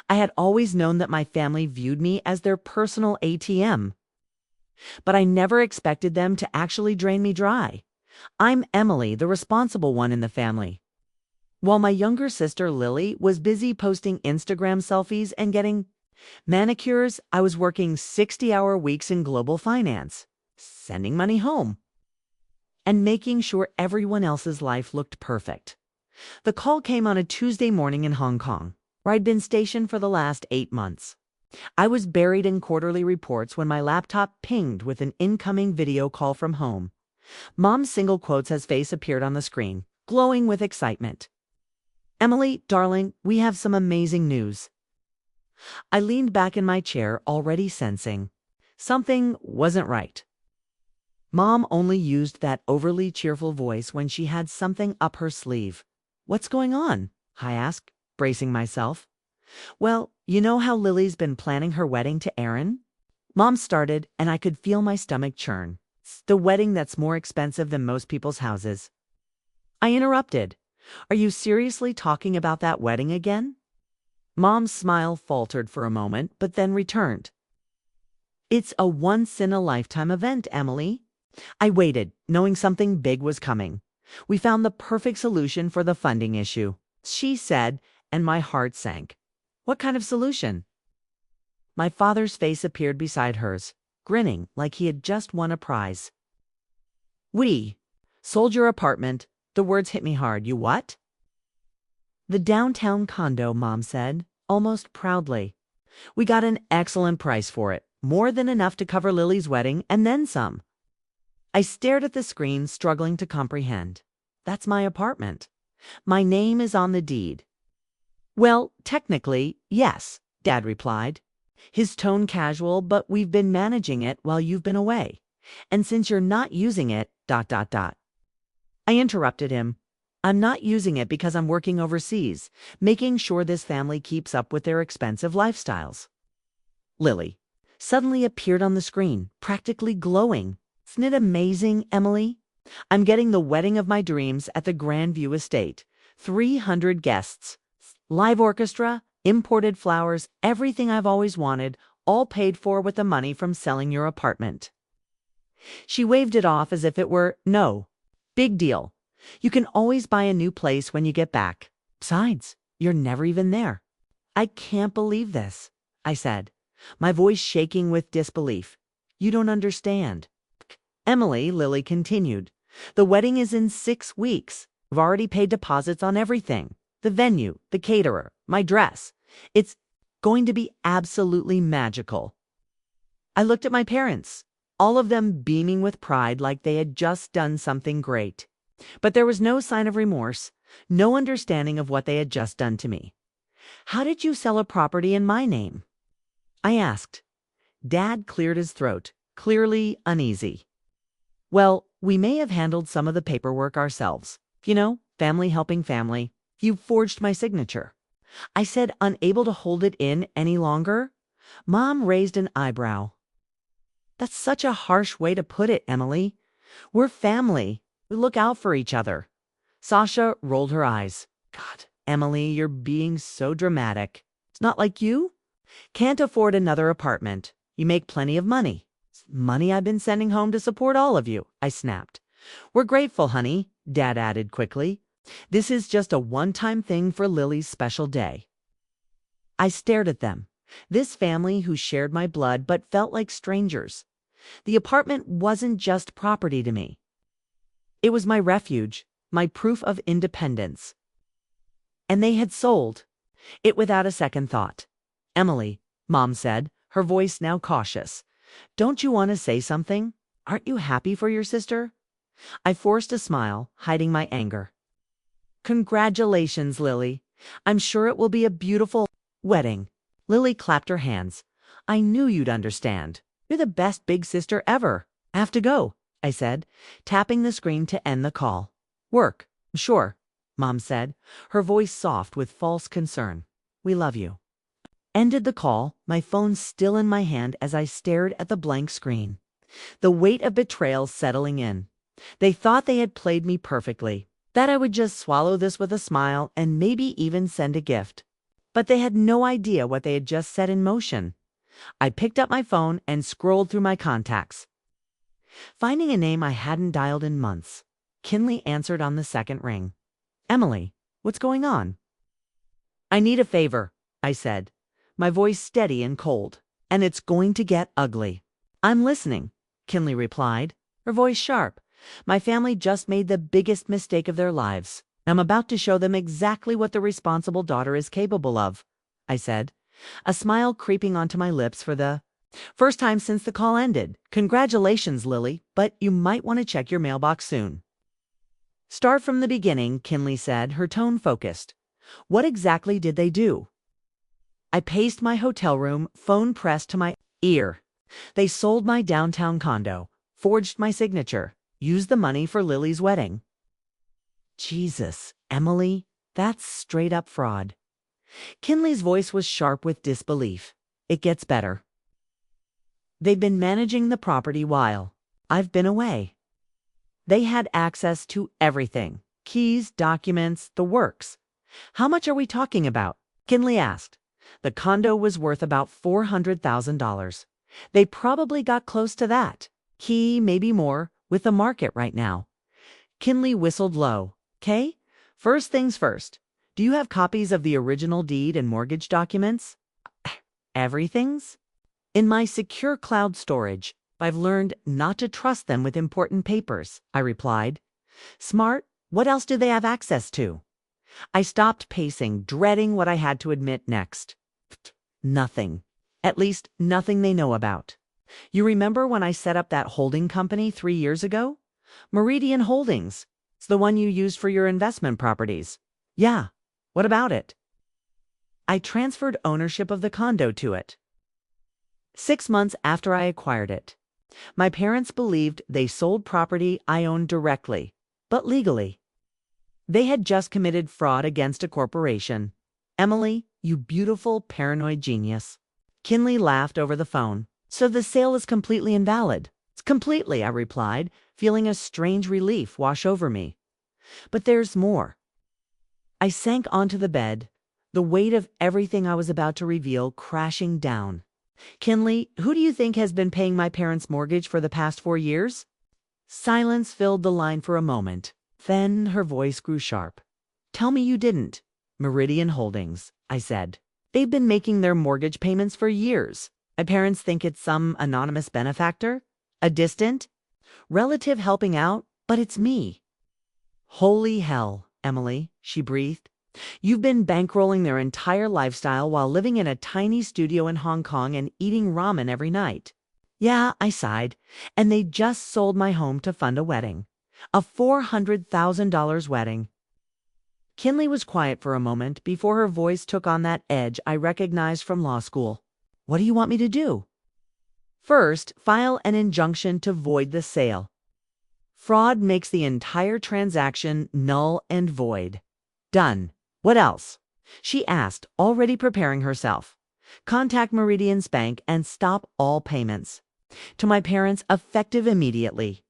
I had always known that my family viewed me as their personal ATM, but I never expected them to actually drain me dry. I'm Emily, the responsible one in the family. While my younger sister Lily was busy posting Instagram selfies and getting manicures, I was working 60-hour weeks in global finance, sending money home, and making sure everyone else's life looked perfect. The call came on a Tuesday morning in Hong Kong, where I'd been stationed for the last 8 months. I was buried in quarterly reports when my laptop pinged with an incoming video call from home. Mom's single quotes as face appeared on the screen, glowing with excitement. "Emily, darling, we have some amazing news." I leaned back in my chair, already sensing something wasn't right. Mom only used that overly cheerful voice when she had something up her sleeve. "What's going on?" I asked, bracing myself. "Well, you know how Lily's been planning her wedding to Aaron?" Mom started, and I could feel my stomach churn. "The wedding that's more expensive than most people's houses." I interrupted. "Are you seriously talking about that wedding again?" Mom's smile faltered for a moment, but then returned. "It's a once-in-a-lifetime event, Emily." I waited, knowing something big was coming. "We found the perfect solution for the funding issue," she said, and my heart sank. "What kind of solution?" My father's face appeared beside hers, grinning like he had just won a prize. "We sold your apartment." The words hit me hard. "You what?" "The downtown condo," Mom said, almost proudly. "We got an excellent price for it, more than enough to cover Lily's wedding and then some." I stared at the screen, struggling to comprehend. "That's my apartment. My name is on the deed." "Well, technically, yes," Dad replied, his tone casual, "but we've been managing it while you've been away. And since you're not using it, .. I interrupted him. "I'm not using it because I'm working overseas, making sure this family keeps up with their expensive lifestyles." Lily suddenly appeared on the screen, practically glowing. "Isn't it amazing, Emily? I'm getting the wedding of my dreams at the Grandview Estate. 300 guests, live orchestra, imported flowers, everything I've always wanted, all paid for with the money from selling your apartment." She waved it off as if it were no big deal. "You can always buy a new place when you get back. Besides, you're never even there." "I can't believe this," I said, my voice shaking with disbelief. "You don't understand." "Emily," Lily continued, "the wedding is in 6 weeks. We've already paid deposits on everything. The venue, the caterer, my dress. It's going to be absolutely magical." I looked at my parents, all of them beaming with pride like they had just done something great. But there was no sign of remorse, no understanding of what they had just done to me. "How did you sell a property in my name?" I asked. Dad cleared his throat, clearly uneasy. "Well, we may have handled some of the paperwork ourselves. You know, family helping family. You forged my signature." I said, unable to hold it in any longer. Mom raised an eyebrow. "That's such a harsh way to put it, Emily. We're family. We look out for each other." Sasha rolled her eyes. "God, Emily, you're being so dramatic. It's not like you can't afford another apartment. You make plenty of money." "It's money I've been sending home to support all of you," I snapped. "We're grateful, honey," Dad added quickly. "This is just a one-time thing for Lily's special day." I stared at them, this family who shared my blood but felt like strangers. The apartment wasn't just property to me. It was my refuge, my proof of independence. And they had sold it without a second thought. "Emily," Mom said, her voice now cautious, "don't you want to say something? Aren't you happy for your sister?" I forced a smile, hiding my anger. "Congratulations, Lily. I'm sure it will be a beautiful wedding." Lily clapped her hands. "I knew you'd understand. You're the best big sister ever." "I have to go," I said, tapping the screen to end the call. "Work, sure," Mom said, her voice soft with false concern. "We love you." Ended the call, my phone still in my hand as I stared at the blank screen. The weight of betrayal settling in. They thought they had played me perfectly, that I would just swallow this with a smile and maybe even send a gift. But they had no idea what they had just set in motion. I picked up my phone and scrolled through my contacts. Finding a name I hadn't dialed in months, Kinley answered on the second ring. "Emily, what's going on?" "I need a favor," I said, my voice steady and cold. "And it's going to get ugly." "I'm listening," Kinley replied, her voice sharp. "My family just made the biggest mistake of their lives. I'm about to show them exactly what the responsible daughter is capable of," I said, a smile creeping onto my lips for the first time since the call ended. "Congratulations, Lily, but you might want to check your mailbox soon." "Start from the beginning," Kinley said, her tone focused. "What exactly did they do?" I paced my hotel room, phone pressed to my ear. "They sold my downtown condo, forged my signature, used the money for Lily's wedding." "Jesus, Emily, that's straight up fraud." Kinley's voice was sharp with disbelief. "It gets better. They've been managing the property while I've been away. They had access to everything. Keys, documents, the works." "How much are we talking about?" Kinley asked. "The condo was worth about $400,000. They probably got close to that. Maybe more, with the market right now." Kinley whistled low. "'Kay, first things first. Do you have copies of the original deed and mortgage documents?" "Everything's in my secure cloud storage. I've learned not to trust them with important papers," I replied. "Smart. What else do they have access to?" I stopped pacing, dreading what I had to admit next. "Nothing. At least, nothing they know about. You remember when I set up that holding company 3 years ago? Meridian Holdings. It's the one you used for your investment properties." "Yeah. What about it?" "I transferred ownership of the condo to it 6 months after I acquired it. My parents believed they sold property I owned directly, but legally. They had just committed fraud against a corporation. Emily, you beautiful, paranoid genius." Kinley laughed over the phone. "So the sale is completely invalid?" "Completely," I replied, feeling a strange relief wash over me. "But there's more." I sank onto the bed, the weight of everything I was about to reveal crashing down. "Kinley, who do you think has been paying my parents' mortgage for the past 4 years?" Silence filled the line for a moment. Then her voice grew sharp. "Tell me you didn't." "Meridian Holdings," I said. "They've been making their mortgage payments for years. My parents think it's some anonymous benefactor, a distant relative helping out, but it's me." "Holy hell, Emily," she breathed. "You've been bankrolling their entire lifestyle while living in a tiny studio in Hong Kong and eating ramen every night." "Yeah," I sighed. "And they just sold my home to fund a wedding. A $400,000 wedding." Kinley was quiet for a moment before her voice took on that edge I recognized from law school. "What do you want me to do?" "First, file an injunction to void the sale. Fraud makes the entire transaction null and void." "Done. What else?" she asked, already preparing herself. "Contact Meridian's bank and stop all payments. To my parents, effective immediately.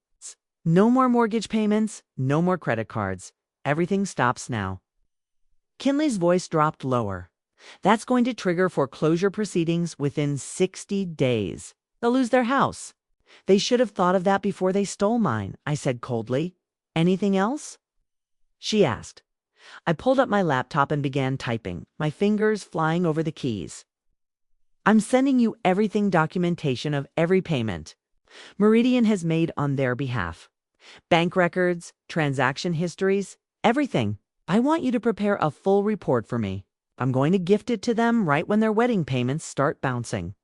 No more mortgage payments, no more credit cards. Everything stops now." Kinley's voice dropped lower. "That's going to trigger foreclosure proceedings within 60 days. They'll lose their house." "They should have thought of that before they stole mine," I said coldly. "Anything else?" she asked. I pulled up my laptop and began typing, my fingers flying over the keys. "I'm sending you everything, documentation of every payment Meridian has made on their behalf. Bank records, transaction histories, everything. I want you to prepare a full report for me. I'm going to gift it to them right when their wedding payments start bouncing."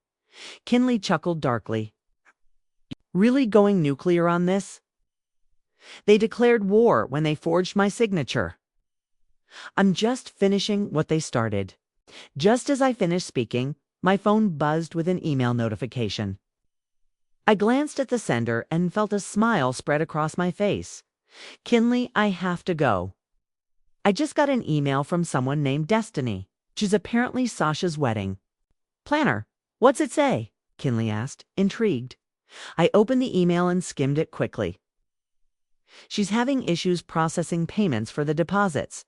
Kinley chuckled darkly. "Really going nuclear on this? They declared war when they forged my signature." "I'm just finishing what they started." Just as I finished speaking, my phone buzzed with an email notification. I glanced at the sender and felt a smile spread across my face. "Kinley, I have to go. I just got an email from someone named Destiny. She's apparently Sasha's wedding planner." "What's it say?" Kinley asked, intrigued. I opened the email and skimmed it quickly. "She's having issues processing payments for the deposits."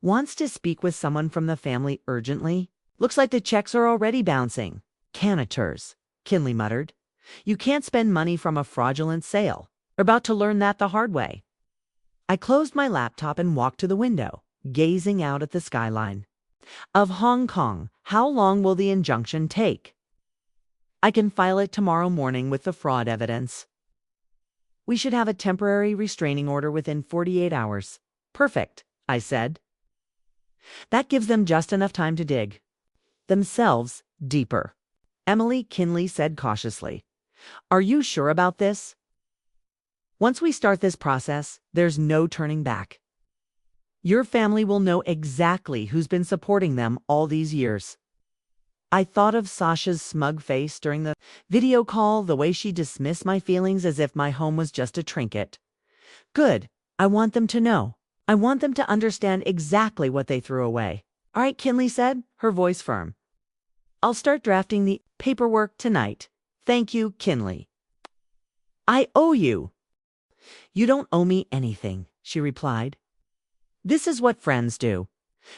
Wants to speak with someone from the family urgently? Looks like the checks are already bouncing. Canitors, Kinley muttered. You can't spend money from a fraudulent sale. We're about to learn that the hard way. I closed my laptop and walked to the window, gazing out at the skyline. Of Hong Kong, how long will the injunction take? I can file it tomorrow morning with the fraud evidence. We should have a temporary restraining order within 48 hours. Perfect, I said. That gives them just enough time to dig themselves deeper. Emily, Kinley said cautiously. Are you sure about this? Once we start this process, there's no turning back. Your family will know exactly who's been supporting them all these years. I thought of Sasha's smug face during the video call, the way she dismissed my feelings as if my home was just a trinket. Good. I want them to know. I want them to understand exactly what they threw away. All right, Kinley said, her voice firm. I'll start drafting the paperwork tonight. Thank you, Kinley. I owe you. You don't owe me anything, she replied. This is what friends do.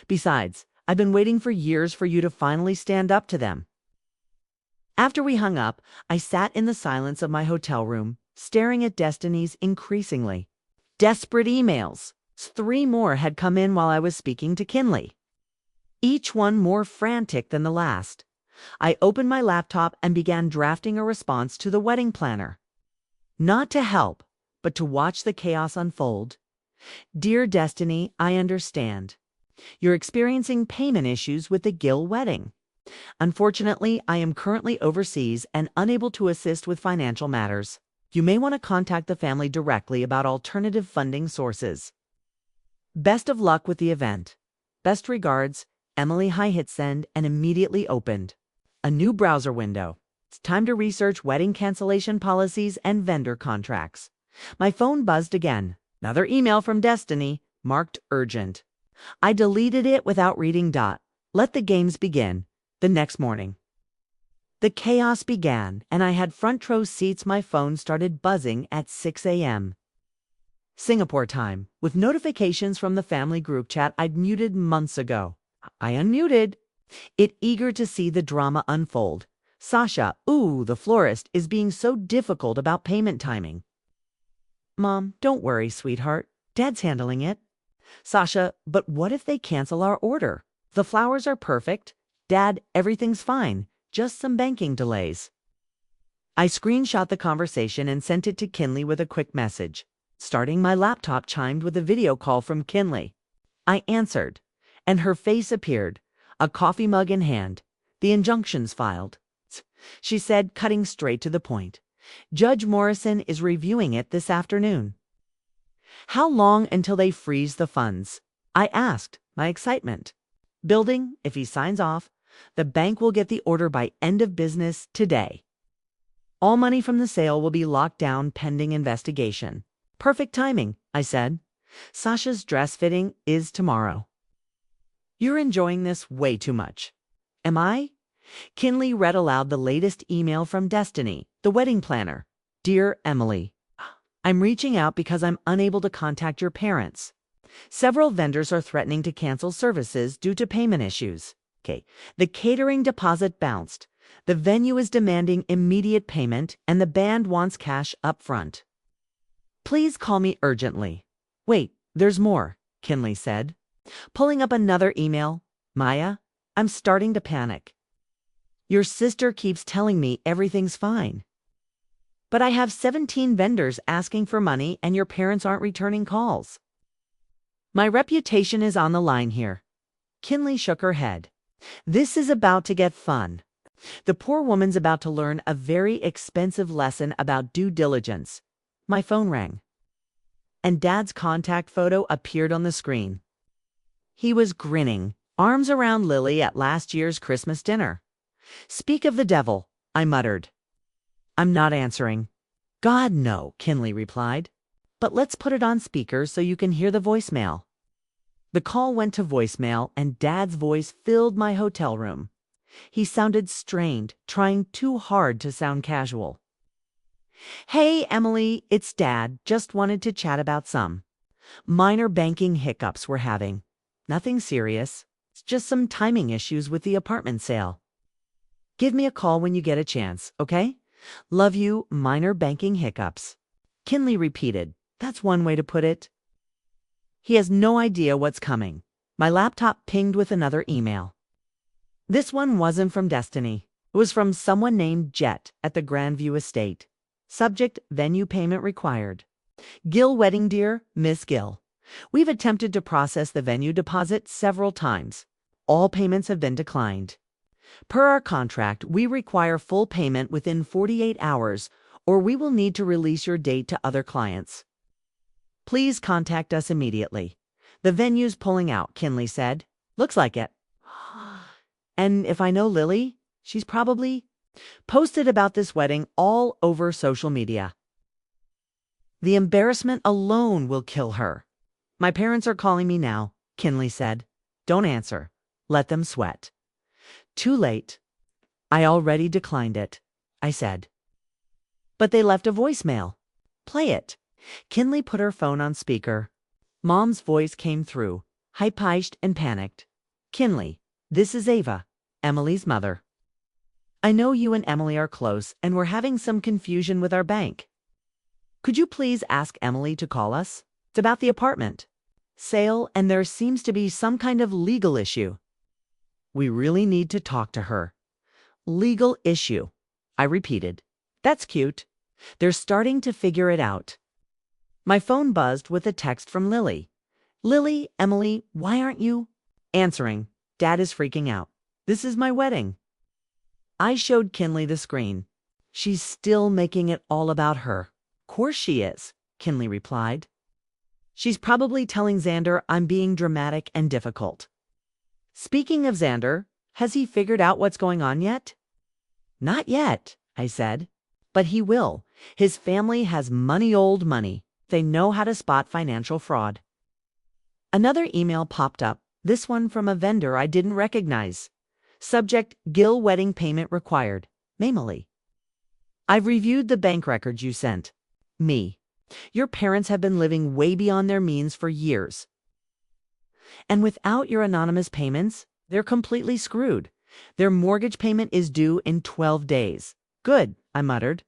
Besides, I've been waiting for years for you to finally stand up to them. After we hung up, I sat in the silence of my hotel room, staring at Destiny's increasingly desperate emails. 3 more had come in while I was speaking to Kinley, each one more frantic than the last. I opened my laptop and began drafting a response to the wedding planner. Not to help, but to watch the chaos unfold. Dear Destiny, I understand. You're experiencing payment issues with the Gill wedding. Unfortunately, I am currently overseas and unable to assist with financial matters. You may want to contact the family directly about alternative funding sources. Best of luck with the event. Best regards, Emily. I hit send and immediately opened a new browser window. It's time to research wedding cancellation policies and vendor contracts. My phone buzzed again. Another email from Destiny, marked urgent. I deleted it without reading. Let the games begin. The next morning, the chaos began, and I had front row seats. My phone started buzzing at 6 a.m. Singapore time, with notifications from the family group chat I'd muted months ago. I unmuted it, eager to see the drama unfold. Sasha, the florist, is being so difficult about payment timing. Mom, don't worry, sweetheart. Dad's handling it. Sasha, but what if they cancel our order? The flowers are perfect. Dad, everything's fine. Just some banking delays. I screenshot the conversation and sent it to Kinley with a quick message. Starting, my laptop chimed with a video call from Kinley. I answered, and her face appeared, a coffee mug in hand. The injunctions filed. She said, cutting straight to the point. Judge Morrison is reviewing it this afternoon. How long until they freeze the funds? I asked, my excitement building. If he signs off, the bank will get the order by end of business today. All money from the sale will be locked down pending investigation. Perfect timing, I said. Sasha's dress fitting is tomorrow. You're enjoying this way too much. Am I? Kinley read aloud the latest email from Destiny, the wedding planner. Dear Emily, I'm reaching out because I'm unable to contact your parents. Several vendors are threatening to cancel services due to payment issues. The catering deposit bounced. The venue is demanding immediate payment, and the band wants cash up front. Please call me urgently. Wait, there's more, Kinley said, pulling up another email. Maya, I'm starting to panic. Your sister keeps telling me everything's fine. But I have 17 vendors asking for money and your parents aren't returning calls. My reputation is on the line here. Kinley shook her head. This is about to get fun. The poor woman's about to learn a very expensive lesson about due diligence. My phone rang, and Dad's contact photo appeared on the screen. He was grinning, arms around Lily at last year's Christmas dinner. Speak of the devil, I muttered. I'm not answering. God, no, Kinley replied. But let's put it on speaker so you can hear the voicemail. The call went to voicemail, and Dad's voice filled my hotel room. He sounded strained, trying too hard to sound casual. Hey, Emily, it's Dad. Just wanted to chat about some minor banking hiccups we're having. Nothing serious. It's just some timing issues with the apartment sale. Give me a call when you get a chance, okay? Love you, minor banking hiccups. Kinley repeated. That's one way to put it. He has no idea what's coming. My laptop pinged with another email. This one wasn't from Destiny. It was from someone named Jet at the Grandview Estate. Subject, venue payment required. Gill Wedding, dear Miss Gill. We've attempted to process the venue deposit several times. All payments have been declined. Per our contract, we require full payment within 48 hours, or we will need to release your date to other clients. Please contact us immediately. The venue's pulling out, Kinley said. Looks like it. And if I know Lily, she's probably posted about this wedding all over social media. The embarrassment alone will kill her. My parents are calling me now, Kinley said. Don't answer. Let them sweat. Too late. I already declined it, I said. But they left a voicemail. Play it. Kinley put her phone on speaker. Mom's voice came through, high-pitched and panicked. Kinley, this is Ava, Emily's mother. I know you and Emily are close and we're having some confusion with our bank. Could you please ask Emily to call us? It's about the apartment sale and there seems to be some kind of legal issue. We really need to talk to her. Legal issue, I repeated. That's cute. They're starting to figure it out. My phone buzzed with a text from Lily. Lily, Emily, why aren't you answering? Dad is freaking out. This is my wedding. I showed Kinley the screen. She's still making it all about her. Course she is, Kinley replied. She's probably telling Xander I'm being dramatic and difficult. Speaking of Xander, has he figured out what's going on yet? Not yet, I said. But he will. His family has old money. They know how to spot financial fraud. Another email popped up, this one from a vendor I didn't recognize. Subject, Gill wedding payment required. Mamily. I've reviewed the bank records you sent. Me. Your parents have been living way beyond their means for years. And without your anonymous payments, they're completely screwed. Their mortgage payment is due in 12 days. Good, I muttered.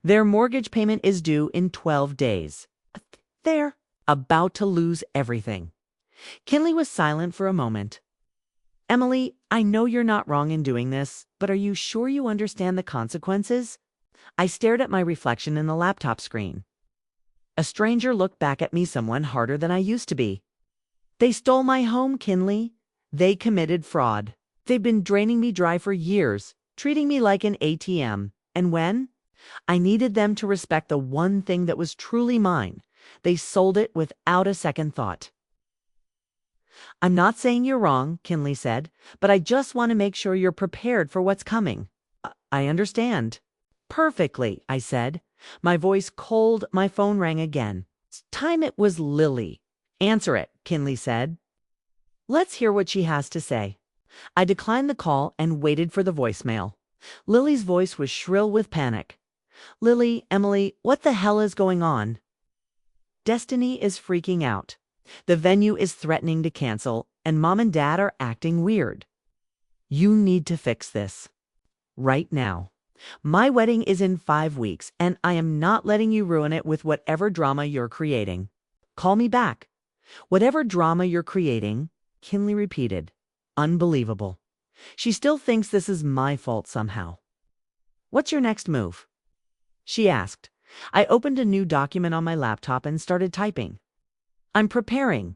Their mortgage payment is due in 12 days. They're about to lose everything. Kinley was silent for a moment. Emily, I know you're not wrong in doing this, but are you sure you understand the consequences? I stared at my reflection in the laptop screen. A stranger looked back at me someone harder than I used to be. They stole my home, Kinley. They committed fraud. They've been draining me dry for years, treating me like an ATM. And when I needed them to respect the one thing that was truly mine, they sold it without a second thought. I'm not saying you're wrong, Kinley said, but I just want to make sure you're prepared for what's coming. I understand. Perfectly, I said. My voice cold, my phone rang again. It's time it was Lily. Answer it, Kinley said. Let's hear what she has to say. I declined the call and waited for the voicemail. Lily's voice was shrill with panic. Lily, Emily, what the hell is going on? Destiny is freaking out. The venue is threatening to cancel, and Mom and Dad are acting weird. You need to fix this. Right now. My wedding is in 5 weeks, and I am not letting you ruin it with whatever drama you're creating. Call me back. Whatever drama you're creating, Kinley repeated. Unbelievable. She still thinks this is my fault somehow. What's your next move? She asked. I opened a new document on my laptop and started typing. I'm preparing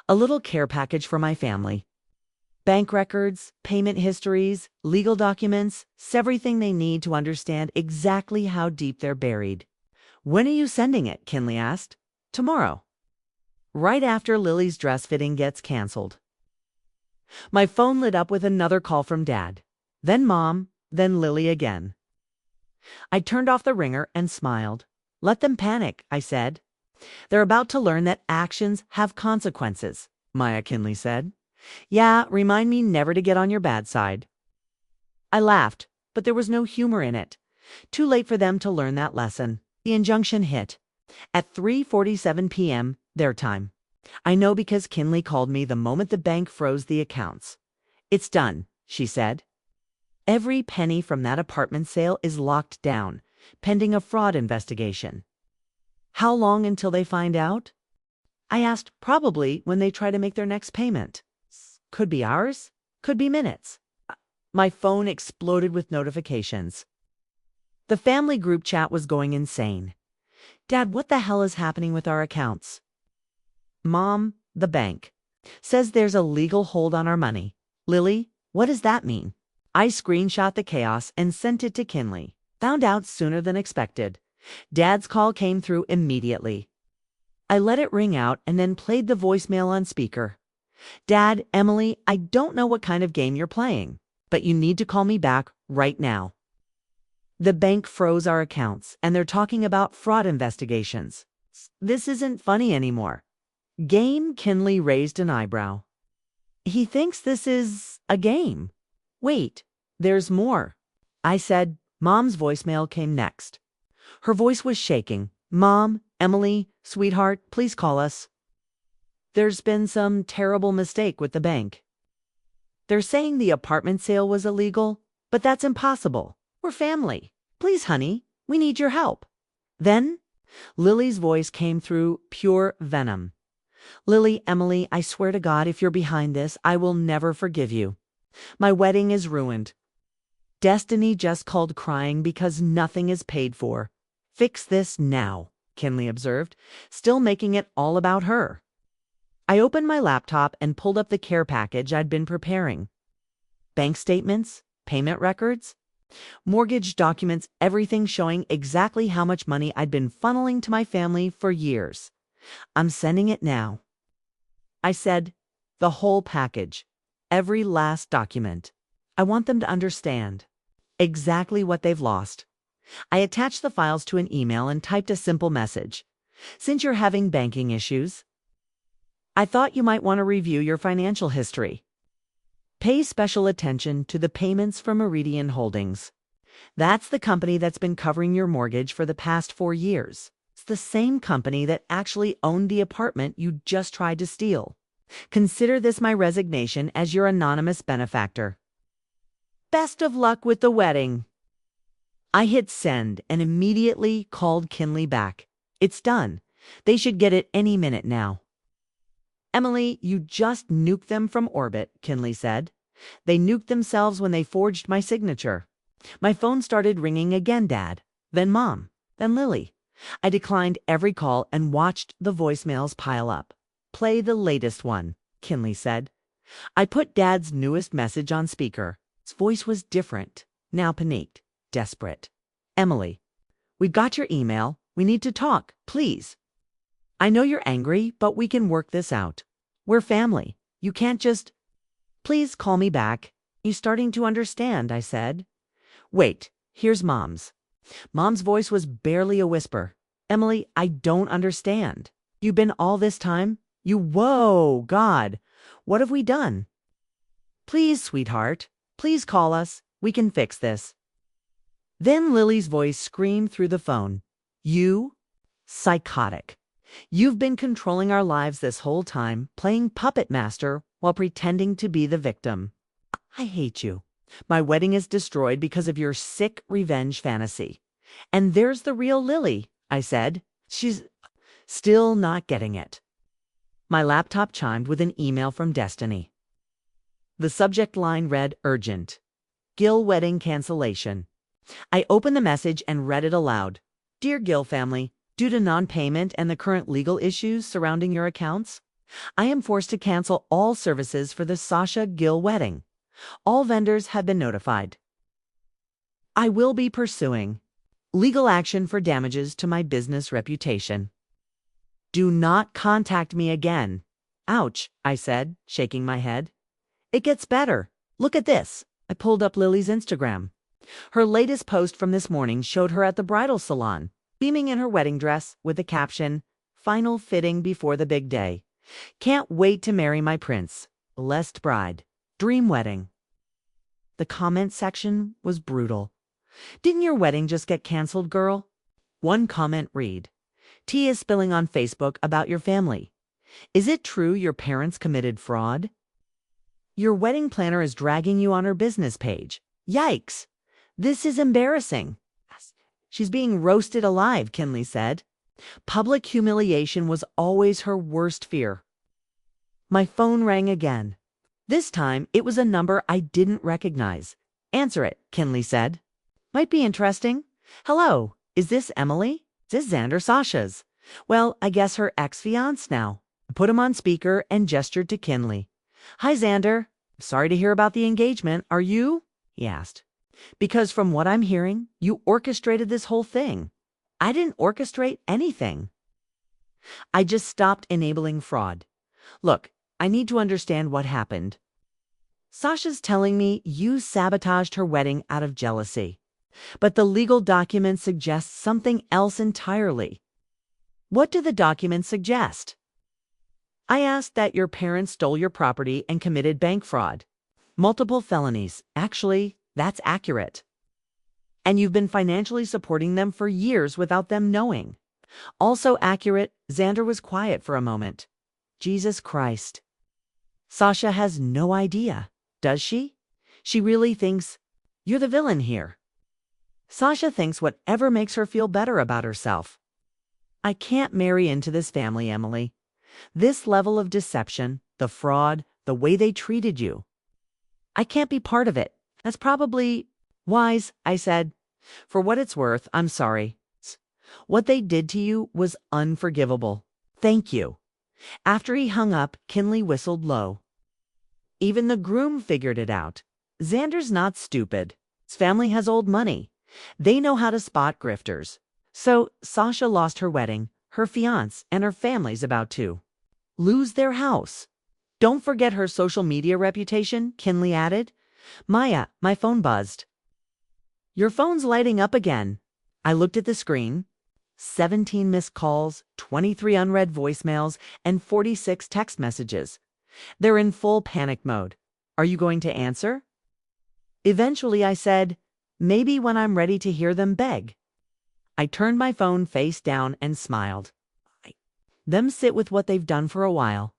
a little care package for my family. Bank records, payment histories, legal documents, everything they need to understand exactly how deep they're buried. When are you sending it? Kinley asked. Tomorrow. Right after Lily's dress fitting gets canceled. My phone lit up with another call from Dad. Then Mom, then Lily again. I turned off the ringer and smiled. Let them panic, I said. They're about to learn that actions have consequences, Maya Kinley said. Yeah, remind me never to get on your bad side. I laughed, but there was no humor in it. Too late for them to learn that lesson. The injunction hit. At 3:47 p.m., their time. I know because Kinley called me the moment the bank froze the accounts. It's done, she said. Every penny from that apartment sale is locked down, pending a fraud investigation. How long until they find out? I asked. Probably when they try to make their next payment. Could be hours, could be minutes. My phone exploded with notifications. The family group chat was going insane. Dad, what the hell is happening with our accounts? Mom, the bank says there's a legal hold on our money. Lily, what does that mean? I screenshot the chaos and sent it to Kinley. Found out sooner than expected. Dad's call came through immediately. I let it ring out and then played the voicemail on speaker. Dad, Emily, I don't know what kind of game you're playing, but you need to call me back right now. The bank froze our accounts, and they're talking about fraud investigations. This isn't funny anymore. Game? Kinley raised an eyebrow. He thinks this is a game. Wait, there's more. I said. Mom's voicemail came next. Her voice was shaking. Mom, Emily, sweetheart, please call us. There's been some terrible mistake with the bank. They're saying the apartment sale was illegal, but that's impossible. We're family. Please, honey, we need your help. Then, Lily's voice came through, pure venom. Lily, Emily, I swear to God, if you're behind this, I will never forgive you. My wedding is ruined. Destiny just called crying because nothing is paid for. Fix this now, Kinley observed, still making it all about her. I opened my laptop and pulled up the care package I'd been preparing. Bank statements, payment records, mortgage documents, everything showing exactly how much money I'd been funneling to my family for years. I'm sending it now. I said, the whole package, every last document. I want them to understand exactly what they've lost. I attached the files to an email and typed a simple message. Since you're having banking issues, I thought you might want to review your financial history. Pay special attention to the payments from Meridian Holdings. That's the company that's been covering your mortgage for the past 4 years. It's the same company that actually owned the apartment you just tried to steal. Consider this my resignation as your anonymous benefactor. Best of luck with the wedding. I hit send and immediately called Kinley back. It's done. They should get it any minute now. Emily, you just nuked them from orbit, Kinley said. They nuked themselves when they forged my signature. My phone started ringing again, Dad, then Mom, then Lily. I declined every call and watched the voicemails pile up. Play the latest one, Kinley said. I put Dad's newest message on speaker. His voice was different, now panicked, desperate. Emily, we've got your email. We need to talk, please. I know you're angry, but we can work this out. We're family. You can't just... Please call me back. You starting to understand, I said. Wait, here's Mom's. Mom's voice was barely a whisper. Emily, I don't understand. You've been all this time? Whoa, God, what have we done? Please, sweetheart, please call us. We can fix this. Then Lily's voice screamed through the phone. You? Psychotic. You've been controlling our lives this whole time, playing puppet master while pretending to be the victim. I hate you. My wedding is destroyed because of your sick revenge fantasy. And there's the real Lily, I said. She's still not getting it. My laptop chimed with an email from Destiny. The subject line read, urgent. Gill wedding cancellation. I opened the message and read it aloud. Dear Gill family, due to non-payment and the current legal issues surrounding your accounts, I am forced to cancel all services for the Sasha Gill wedding. All vendors have been notified. I will be pursuing legal action for damages to my business reputation. Do not contact me again. Ouch, I said, shaking my head. It gets better. Look at this. I pulled up Lily's Instagram. Her latest post from this morning showed her at the bridal salon, beaming in her wedding dress with the caption, "Final fitting before the big day. Can't wait to marry my prince. Blessed bride. Dream wedding." The comment section was brutal. Didn't your wedding just get canceled, girl? One comment read, "Tea is spilling on Facebook about your family. Is it true your parents committed fraud? Your wedding planner is dragging you on her business page. Yikes! This is embarrassing. She's being roasted alive, Kinley said. Public humiliation was always her worst fear. My phone rang again. This time, it was a number I didn't recognize. Answer it, Kinley said. Might be interesting. Hello, is this Emily? This is Xander Sasha's. Well, I guess her ex-fiancé now. I put him on speaker and gestured to Kinley. Hi, Xander. Sorry to hear about the engagement. Are you? He asked. Because from what I'm hearing, you orchestrated this whole thing. I didn't orchestrate anything. I just stopped enabling fraud. Look, I need to understand what happened. Sasha's telling me you sabotaged her wedding out of jealousy. But the legal documents suggest something else entirely. What do the documents suggest? I asked that your parents stole your property and committed bank fraud. Multiple felonies. Actually, that's accurate. And you've been financially supporting them for years without them knowing. Also accurate, Xander was quiet for a moment. Jesus Christ. Sasha has no idea, does she? She really thinks you're the villain here. Sasha thinks whatever makes her feel better about herself. I can't marry into this family, Emily. This level of deception, the fraud, the way they treated you. I can't be part of it. That's probably wise, I said. For what it's worth, I'm sorry. What they did to you was unforgivable. Thank you. After he hung up, Kinley whistled low. Even the groom figured it out. Xander's not stupid. His family has old money. They know how to spot grifters. So Sasha lost her wedding, her fiancé, and her family's about to lose their house. Don't forget her social media reputation, Kinley added. Maya, my phone buzzed. Your phone's lighting up again. I looked at the screen. 17 missed calls, 23 unread voicemails, and 46 text messages. They're in full panic mode. Are you going to answer? Eventually I said, maybe when I'm ready to hear them beg. I turned my phone face down and smiled. Them sit with what they've done for a while.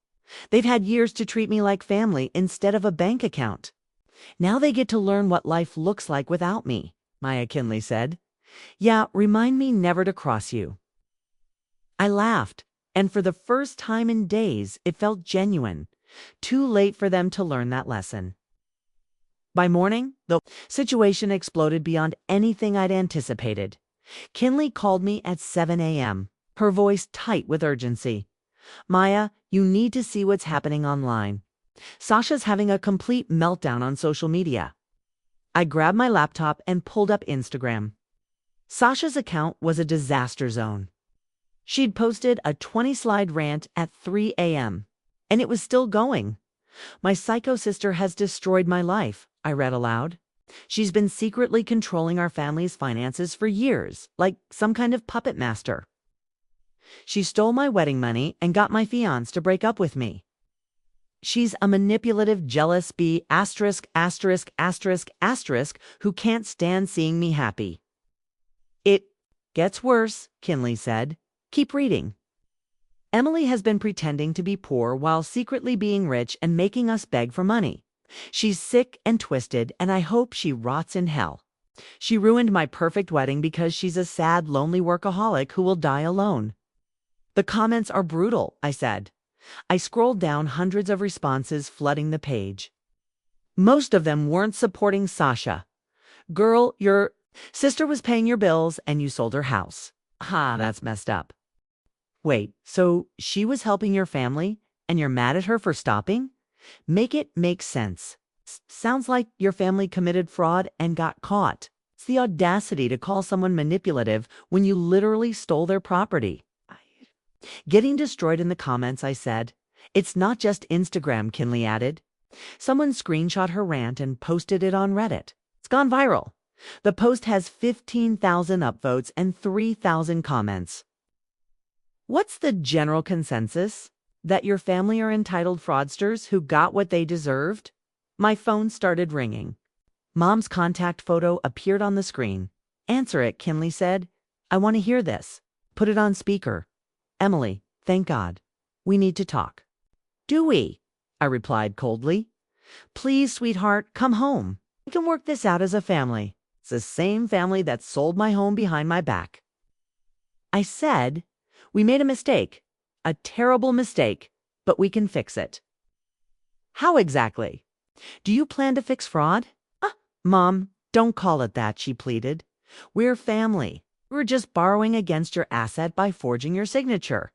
They've had years to treat me like family instead of a bank account. Now they get to learn what life looks like without me, Maya Kinley said. Yeah, remind me never to cross you. I laughed, and for the first time in days, it felt genuine. Too late for them to learn that lesson. By morning, the situation exploded beyond anything I'd anticipated. Kinley called me at 7 a.m., her voice tight with urgency. Maya, you need to see what's happening online. Sasha's having a complete meltdown on social media. I grabbed my laptop and pulled up Instagram. Sasha's account was a disaster zone. She'd posted a 20-slide rant at 3 a.m., and it was still going. My psycho sister has destroyed my life, I read aloud. She's been secretly controlling our family's finances for years, like some kind of puppet master. She stole my wedding money and got my fiancé to break up with me. She's a manipulative, jealous bee ****** who can't stand seeing me happy. It gets worse, Kinley said. Keep reading. Emily has been pretending to be poor while secretly being rich and making us beg for money. She's sick and twisted, and I hope she rots in hell. She ruined my perfect wedding because she's a sad, lonely workaholic who will die alone. The comments are brutal, I said. I scrolled down hundreds of responses flooding the page. Most of them weren't supporting Sasha. Girl, your sister was paying your bills and you sold her house. Ha, that's messed up. Wait, so she was helping your family and you're mad at her for stopping? Make it make sense. Sounds like your family committed fraud and got caught. It's the audacity to call someone manipulative when you literally stole their property. Getting destroyed in the comments, I said. It's not just Instagram, Kinley added. Someone screenshot her rant and posted it on Reddit. It's gone viral. The post has 15,000 upvotes and 3,000 comments. What's the general consensus? That your family are entitled fraudsters who got what they deserved? My phone started ringing. Mom's contact photo appeared on the screen. Answer it, Kinley said. I want to hear this. Put it on speaker. Emily, thank God. We need to talk. Do we? I replied coldly. Please, sweetheart, come home. We can work this out as a family. It's the same family that sold my home behind my back. I said, we made a mistake, a terrible mistake, but we can fix it. How exactly? Do you plan to fix fraud? Mom, don't call it that, she pleaded. We're family. We're just borrowing against your asset by forging your signature.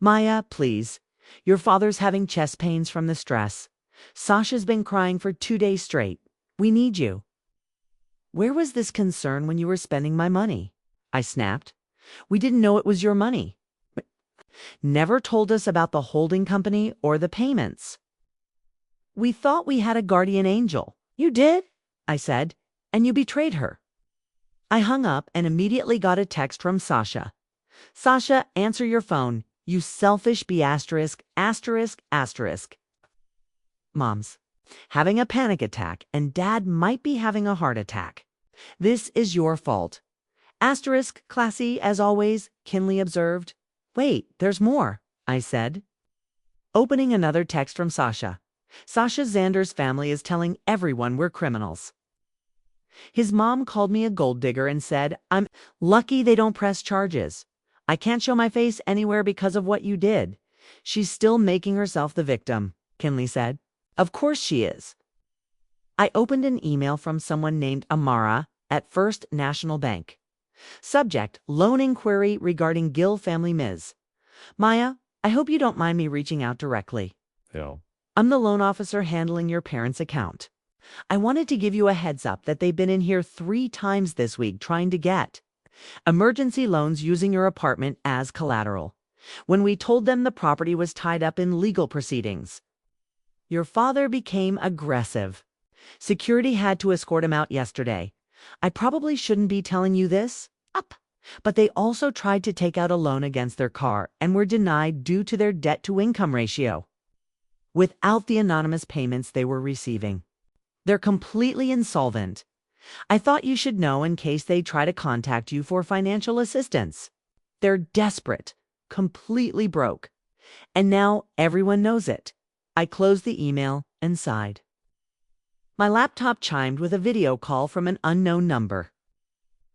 Maya, please. Your father's having chest pains from the stress. Sasha's been crying for 2 days straight. We need you. Where was this concern when you were spending my money? I snapped. We didn't know it was your money. Never told us about the holding company or the payments. We thought we had a guardian angel. You did? I said, and you betrayed her. I hung up and immediately got a text from Sasha. Sasha, answer your phone. You selfish B*******. Mom's having a panic attack and Dad might be having a heart attack. This is your fault. Asterisk, classy as always, Kinley observed. Wait, there's more, I said. Opening another text from Sasha. Sasha Xander's family is telling everyone we're criminals. His mom called me a gold digger and said, I'm lucky they don't press charges. I can't show my face anywhere because of what you did. She's still making herself the victim, Kinley said. Of course she is. I opened an email from someone named Amara at First National Bank. Subject, loan inquiry regarding Gill family Ms. Maya, I hope you don't mind me reaching out directly. Yeah. I'm the loan officer handling your parents' account. I wanted to give you a heads up that they've been in here 3 times this week trying to get emergency loans using your apartment as collateral. When we told them the property was tied up in legal proceedings, your father became aggressive. Security had to escort him out yesterday. I probably shouldn't be telling you this, but they also tried to take out a loan against their car and were denied due to their debt-to-income ratio. Without the anonymous payments they were receiving, they're completely insolvent. I thought you should know in case they try to contact you for financial assistance. They're desperate, completely broke. And now everyone knows it. I closed the email and sighed. My laptop chimed with a video call from an unknown number.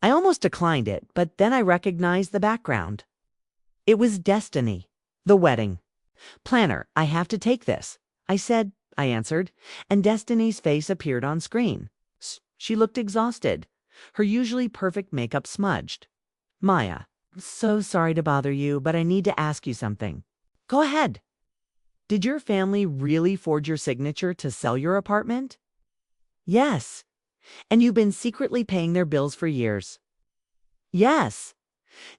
I almost declined it, but then I recognized the background. It was Destiny, the wedding planner. I have to take this, I answered, and Destiny's face appeared on screen. She looked exhausted, her usually perfect makeup smudged. Maya, I'm so sorry to bother you, but I need to ask you something. Go ahead. Did your family really forge your signature to sell your apartment? Yes. And you've been secretly paying their bills for years? Yes.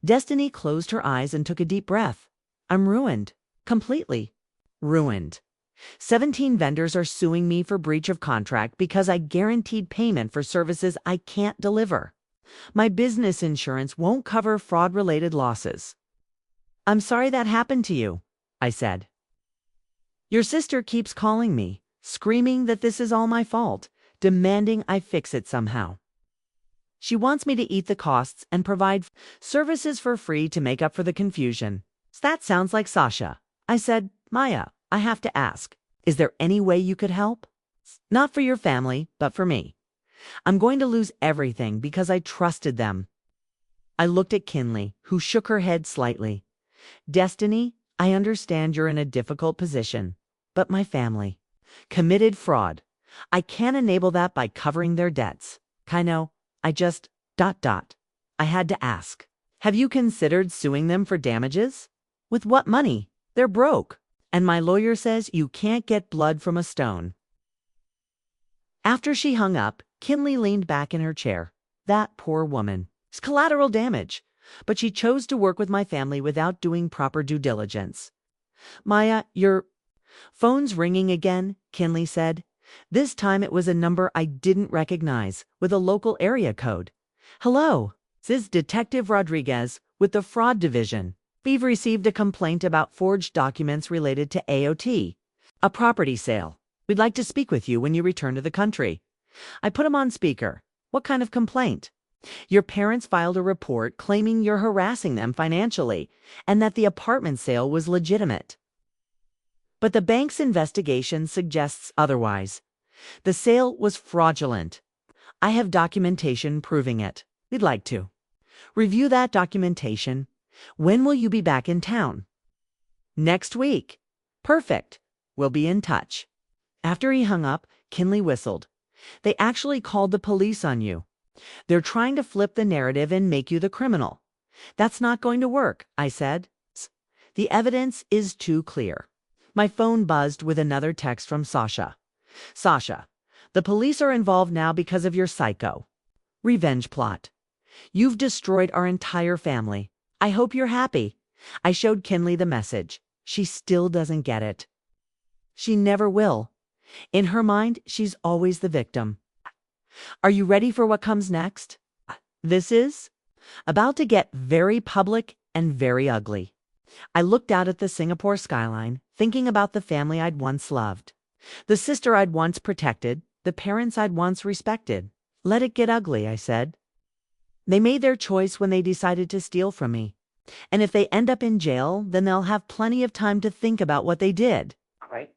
Destiny closed her eyes and took a deep breath. I'm ruined. Completely ruined. 17 vendors are suing me for breach of contract because I guaranteed payment for services I can't deliver. My business insurance won't cover fraud-related losses. I'm sorry that happened to you, I said. Your sister keeps calling me, screaming that this is all my fault, demanding I fix it somehow. She wants me to eat the costs and provide services for free to make up for the confusion. That sounds like Sasha. I said, Maya, I have to ask, is there any way you could help? Not for your family, but for me. I'm going to lose everything because I trusted them. I looked at Kinley, who shook her head slightly. Destiny, I understand you're in a difficult position, but my family committed fraud. I can't enable that by covering their debts. I just... I had to ask. Have you considered suing them for damages? With what money? They're broke. And my lawyer says you can't get blood from a stone. After she hung up, Kinley leaned back in her chair. That poor woman. It's collateral damage. But she chose to work with my family without doing proper due diligence. Maya, your phone's ringing again, Kinley said. This time it was a number I didn't recognize, with a local area code. Hello, this is Detective Rodriguez with the Fraud Division. We've received a complaint about forged documents related to AOT, a property sale. We'd like to speak with you when you return to the country. I put him on speaker. What kind of complaint? Your parents filed a report claiming you're harassing them financially and that the apartment sale was legitimate. But the bank's investigation suggests otherwise. The sale was fraudulent. I have documentation proving it. We'd like to review that documentation. When will you be back in town? Next week. Perfect. We'll be in touch. After he hung up, Kinley whistled. They actually called the police on you. They're trying to flip the narrative and make you the criminal. That's not going to work, I said. The evidence is too clear. My phone buzzed with another text from Sasha. Sasha, the police are involved now because of your psycho. Revenge plot. You've destroyed our entire family. I hope you're happy. I showed Kinley the message. She still doesn't get it. She never will. In her mind, she's always the victim. Are you ready for what comes next? This is about to get very public and very ugly. I looked out at the Singapore skyline, thinking about the family I'd once loved, the sister I'd once protected, the parents I'd once respected. Let it get ugly, I said. They made their choice when they decided to steal from me. And if they end up in jail, then they'll have plenty of time to think about what they did. Right.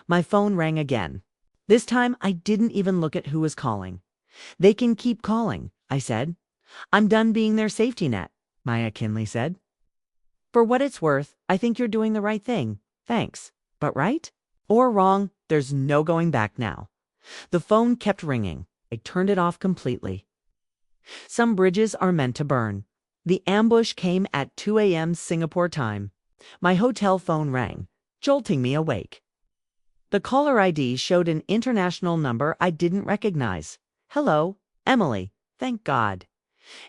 My phone rang again. This time, I didn't even look at who was calling. They can keep calling, I said. I'm done being their safety net, Maya Kinley said. For what it's worth, I think you're doing the right thing. Thanks. But right? Or wrong, there's no going back now. The phone kept ringing. I turned it off completely. Some bridges are meant to burn. The ambush came at 2 a.m. Singapore time. My hotel phone rang, jolting me awake. The caller ID showed an international number I didn't recognize. Hello, Emily. Thank God.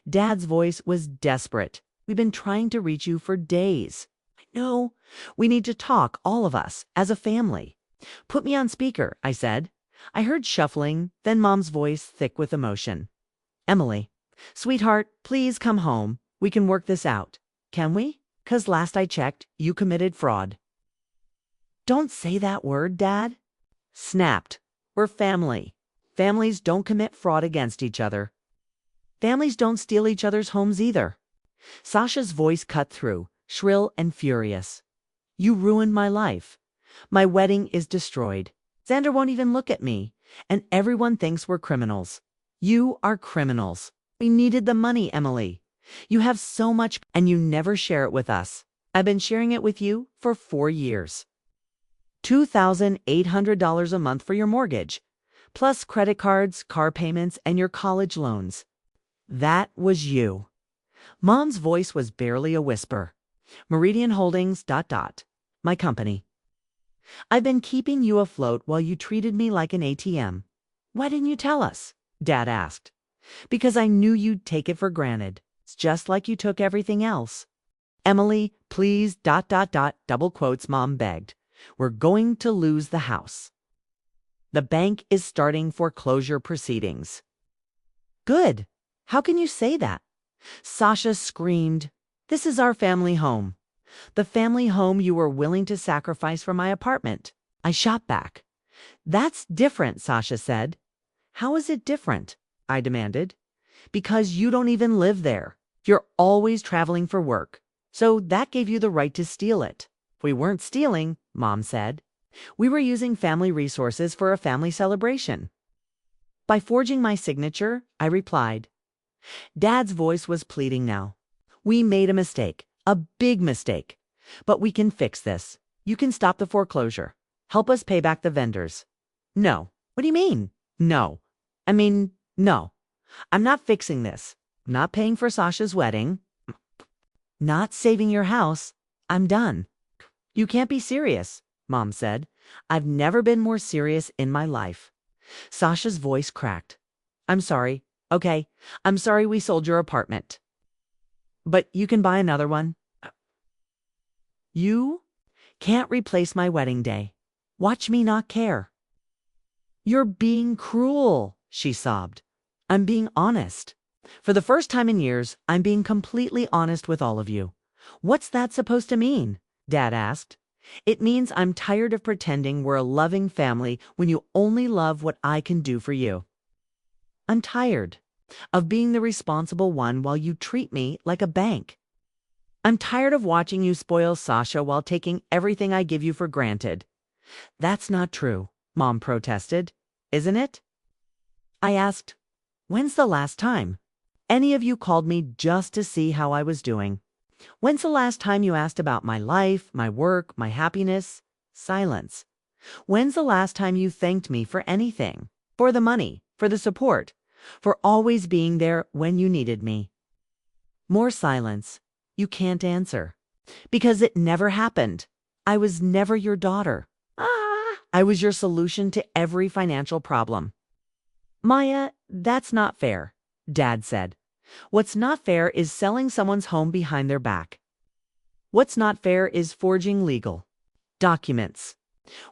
Dad's voice was desperate. We've been trying to reach you for days. I know. We need to talk, all of us, as a family. Put me on speaker, I said. I heard shuffling, then Mom's voice thick with emotion. Emily, sweetheart, please come home. We can work this out. Can we? 'Cause last I checked, you committed fraud. Don't say that word, Dad. Snapped. We're family. Families don't commit fraud against each other. Families don't steal each other's homes either. Sasha's voice cut through, shrill and furious. You ruined my life. My wedding is destroyed. Xander won't even look at me, and everyone thinks we're criminals. You are criminals. We needed the money, Emily. You have so much, and you never share it with us. I've been sharing it with you for 4 years. $2,800 a month for your mortgage, plus credit cards, car payments, and your college loans. That was you. Mom's voice was barely a whisper. Meridian Holdings, ... my company. I've been keeping you afloat while you treated me like an ATM. Why didn't you tell us? Dad asked. Because I knew you'd take it for granted. It's just like you took everything else. Emily, please, ... double quotes, Mom begged. We're going to lose the house. The bank is starting foreclosure proceedings. Good. How can you say that? Sasha screamed. This is our family home. The family home you were willing to sacrifice for my apartment. I shot back. That's different, Sasha said. How is it different? I demanded. Because you don't even live there. You're always traveling for work. So that gave you the right to steal it. We weren't stealing, Mom said. We were using family resources for a family celebration. By forging my signature, I replied. Dad's voice was pleading now. We made a mistake, a big mistake. But we can fix this. You can stop the foreclosure. Help us pay back the vendors. No. What do you mean? No. No. I'm not fixing this. I'm not paying for Sasha's wedding. Not saving your house. I'm done. You can't be serious, Mom said. I've never been more serious in my life. Sasha's voice cracked. I'm sorry. Okay, I'm sorry we sold your apartment. But you can buy another one. You can't replace my wedding day. Watch me not care. You're being cruel, she sobbed. I'm being honest. For the first time in years, I'm being completely honest with all of you. What's that supposed to mean? Dad asked. It means I'm tired of pretending we're a loving family when you only love what I can do for you. I'm tired of being the responsible one while you treat me like a bank. I'm tired of watching you spoil Sasha while taking everything I give you for granted. That's not true, Mom protested. Isn't it? I asked, when's the last time any of you called me just to see how I was doing? When's the last time you asked about my life, my work, my happiness? Silence. When's the last time you thanked me for anything? For the money, for the support, for always being there when you needed me? More silence. You can't answer. Because it never happened. I was never your daughter. I was your solution to every financial problem. Maya, that's not fair, Dad said. What's not fair is selling someone's home behind their back. What's not fair is forging legal documents.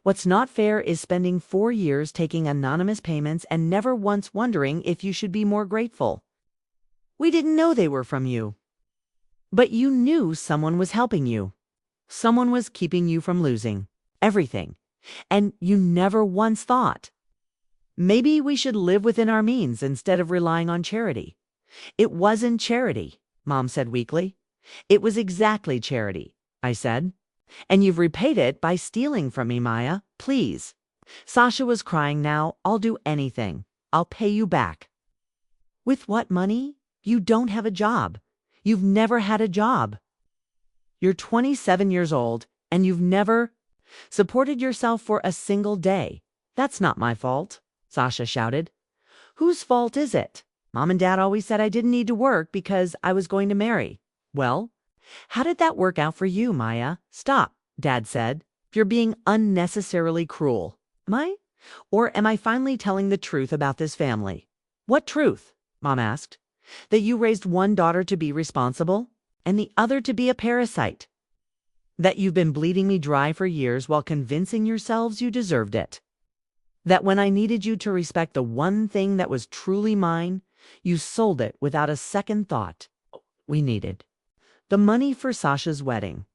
What's not fair is spending 4 years taking anonymous payments and never once wondering if you should be more grateful. We didn't know they were from you. But you knew someone was helping you. Someone was keeping you from losing everything. And you never once thought, maybe we should live within our means instead of relying on charity. It wasn't charity, Mom said weakly. It was exactly charity, I said. And you've repaid it by stealing from me, Maya. Please. Sasha was crying now. I'll do anything. I'll pay you back. With what money? You don't have a job. You've never had a job. You're 27 years old, and you've never supported yourself for a single day. That's not my fault, Sasha shouted. Whose fault is it? Mom and Dad always said I didn't need to work because I was going to marry. Well, how did that work out for you, Maya? Stop, Dad said. You're being unnecessarily cruel. Am I? Or am I finally telling the truth about this family? What truth? Mom asked. That you raised one daughter to be responsible and the other to be a parasite. That you've been bleeding me dry for years while convincing yourselves you deserved it. That when I needed you to respect the one thing that was truly mine, you sold it without a second thought. We needed the money for Sasha's wedding.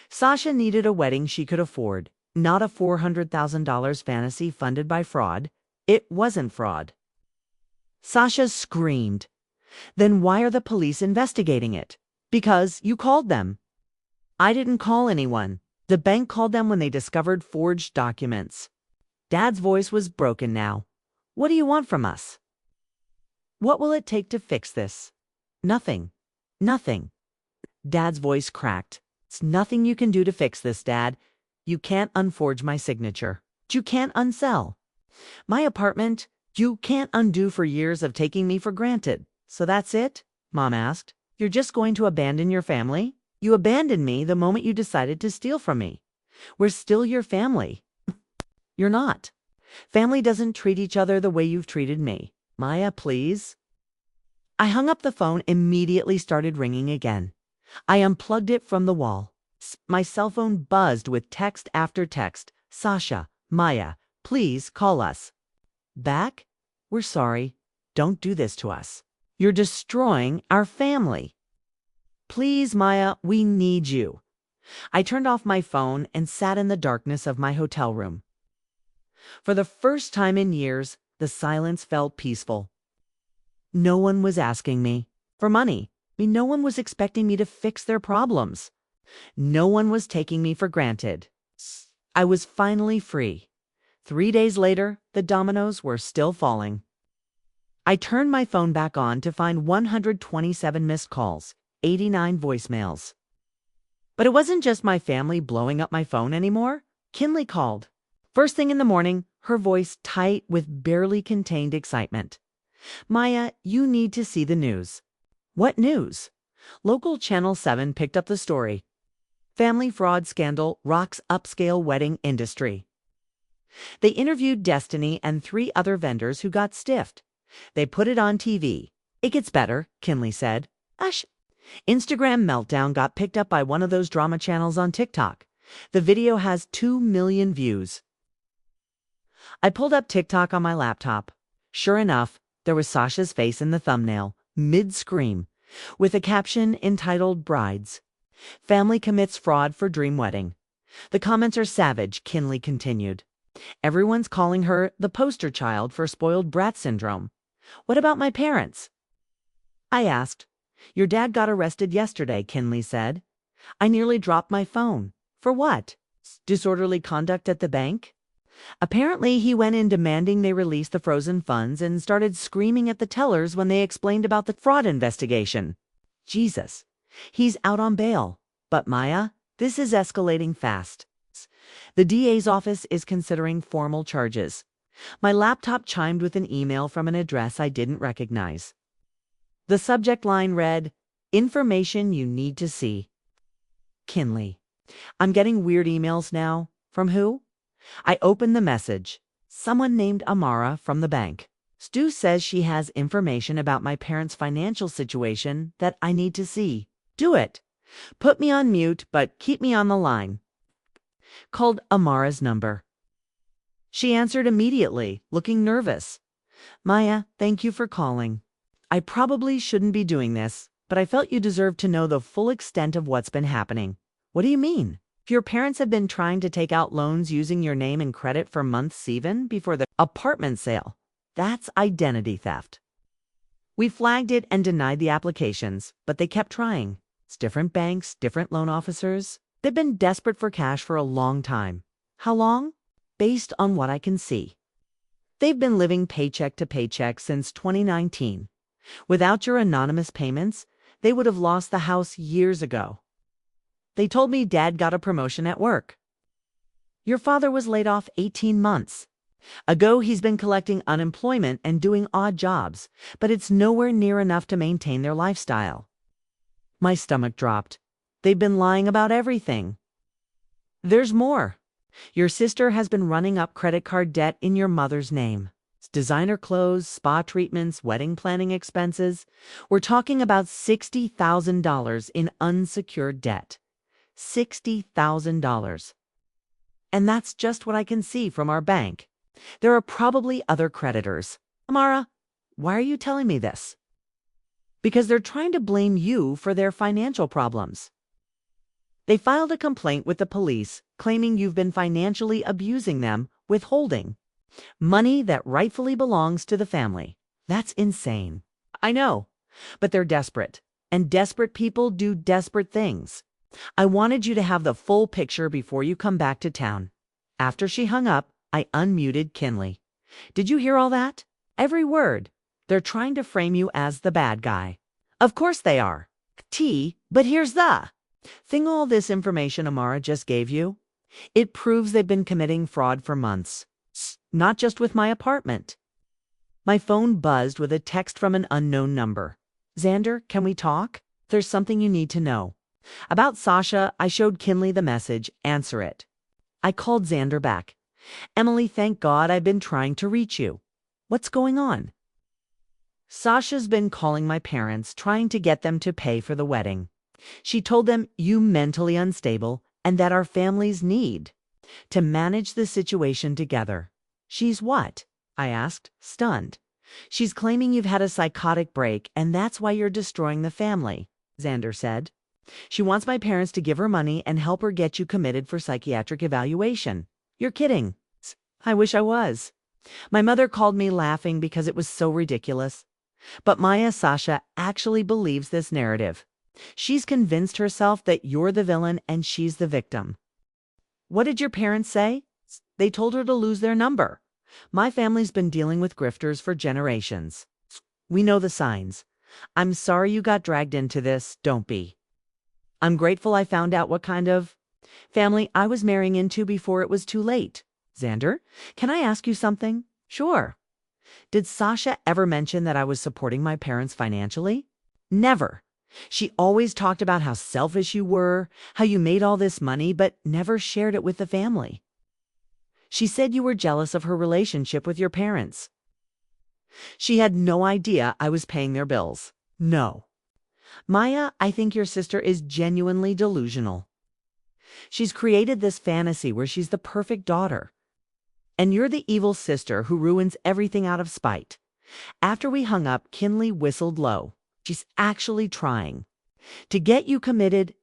Sasha needed a wedding she could afford, not a $400,000 fantasy funded by fraud. It wasn't fraud. Sasha screamed. Then why are the police investigating it? Because you called them. I didn't call anyone. The bank called them when they discovered forged documents. Dad's voice was broken now. What do you want from us? What will it take to fix this? Nothing. Nothing. Dad's voice cracked. It's nothing you can do to fix this, Dad. You can't unforge my signature. You can't unsell my apartment. You can't undo for years of taking me for granted. So that's it? Mom asked. You're just going to abandon your family? You abandoned me the moment you decided to steal from me. We're still your family. You're not. Family doesn't treat each other the way you've treated me. Maya, please. I hung up the phone, immediately started ringing again. I unplugged it from the wall. My cell phone buzzed with text after text. Sasha, Maya, please call us. Back? We're sorry. Don't do this to us. You're destroying our family. Please, Maya, we need you. I turned off my phone and sat in the darkness of my hotel room. For the first time in years, the silence felt peaceful. No one was asking me for money. No one was expecting me to fix their problems. No one was taking me for granted. I was finally free. 3 days later, the dominoes were still falling. I turned my phone back on to find 127 missed calls, 89 voicemails. But it wasn't just my family blowing up my phone anymore. Kinley called. First thing in the morning, her voice tight with barely contained excitement. Maya, you need to see the news. What news? Local Channel 7 picked up the story. Family fraud scandal rocks upscale wedding industry. They interviewed Destiny and 3 other vendors who got stiffed. They put it on TV. It gets better, Kinley said. Instagram meltdown got picked up by one of those drama channels on TikTok. The video has 2 million views. I pulled up TikTok on my laptop. Sure enough, there was Sasha's face in the thumbnail, mid-scream, with a caption entitled Brides. Family commits fraud for dream wedding. The comments are savage, Kinley continued. Everyone's calling her the poster child for spoiled brat syndrome. What about my parents? I asked. Your dad got arrested yesterday, Kinley said. I nearly dropped my phone. For what? Disorderly conduct at the bank? Apparently, he went in demanding they release the frozen funds and started screaming at the tellers when they explained about the fraud investigation. Jesus. He's out on bail. But Maya, this is escalating fast. The DA's office is considering formal charges. My laptop chimed with an email from an address I didn't recognize. The subject line read, "Information you need to see." Kinley. I'm getting weird emails now. From who? I opened the message. Someone named Amara from the bank. Stu says she has information about my parents' financial situation that I need to see. Do it. Put me on mute, but keep me on the line. Called Amara's number. She answered immediately, looking nervous. Maya, thank you for calling. I probably shouldn't be doing this, but I felt you deserved to know the full extent of what's been happening. What do you mean? If your parents have been trying to take out loans using your name and credit for months even before the apartment sale, that's identity theft. We flagged it and denied the applications, but they kept trying. It's different banks, different loan officers. They've been desperate for cash for a long time. How long? Based on what I can see. They've been living paycheck to paycheck since 2019. Without your anonymous payments, they would have lost the house years ago. They told me Dad got a promotion at work. Your father was laid off 18 months ago. He's been collecting unemployment and doing odd jobs, but it's nowhere near enough to maintain their lifestyle. My stomach dropped. They've been lying about everything. There's more. Your sister has been running up credit card debt in your mother's name. Designer clothes, spa treatments, wedding planning expenses. We're talking about $60,000 in unsecured debt. $60,000. And that's just what I can see from our bank. There are probably other creditors. Amara, why are you telling me this? Because they're trying to blame you for their financial problems. They filed a complaint with the police claiming you've been financially abusing them, withholding money that rightfully belongs to the family. That's insane. I know, but they're desperate, and desperate people do desperate things. I wanted you to have the full picture before you come back to town. After she hung up, I unmuted Kinley. Did you hear all that? Every word. They're trying to frame you as the bad guy. Of course they are. But here's the thing. All this information Amara just gave you, it proves they've been committing fraud for months. Not just with my apartment. My phone buzzed with a text from an unknown number. Xander, can we talk? There's something you need to know. About Sasha, I showed Kinley the message. Answer it. I called Xander back. Emily, thank God I've been trying to reach you. What's going on? Sasha's been calling my parents, trying to get them to pay for the wedding. She told them you mentally unstable and that our families need to manage the situation together. She's what? I asked, stunned. She's claiming you've had a psychotic break and that's why you're destroying the family, Xander said. She wants my parents to give her money and help her get you committed for psychiatric evaluation. You're kidding. I wish I was. My mother called me laughing because it was so ridiculous. But Maya Sasha actually believes this narrative. She's convinced herself that you're the villain and she's the victim. What did your parents say? They told her to lose their number. My family's been dealing with grifters for generations. We know the signs. I'm sorry you got dragged into this. Don't be. I'm grateful I found out what kind of family I was marrying into before it was too late. Xander, can I ask you something? Sure. Did Sasha ever mention that I was supporting my parents financially? Never. She always talked about how selfish you were, how you made all this money, but never shared it with the family. She said you were jealous of her relationship with your parents. She had no idea I was paying their bills. No. Maya, I think your sister is genuinely delusional. She's created this fantasy where she's the perfect daughter. And you're the evil sister who ruins everything out of spite. After we hung up, Kinley whistled low. She's actually trying to get you committed.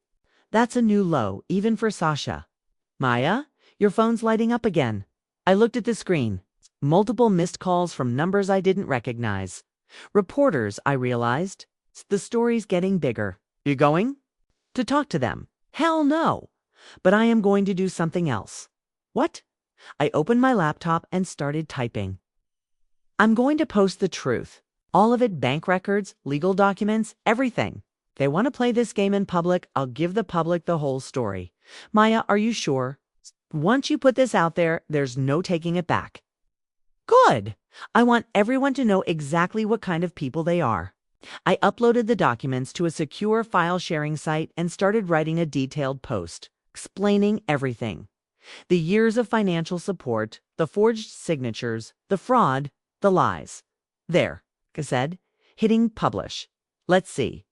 That's a new low, even for Sasha. Maya, your phone's lighting up again. I looked at the screen. Multiple missed calls from numbers I didn't recognize. Reporters, I realized. The story's getting bigger. You going? To talk to them? Hell no. But I am going to do something else. What? I opened my laptop and started typing. I'm going to post the truth. All of it, bank records, legal documents, everything. They want to play this game in public, I'll give the public the whole story. Maya, are you sure? Once you put this out there, there's no taking it back. Good. I want everyone to know exactly what kind of people they are. I uploaded the documents to a secure file sharing site and started writing a detailed post, explaining everything. The years of financial support, the forged signatures, the fraud, the lies. There, I said, hitting publish. Let's see.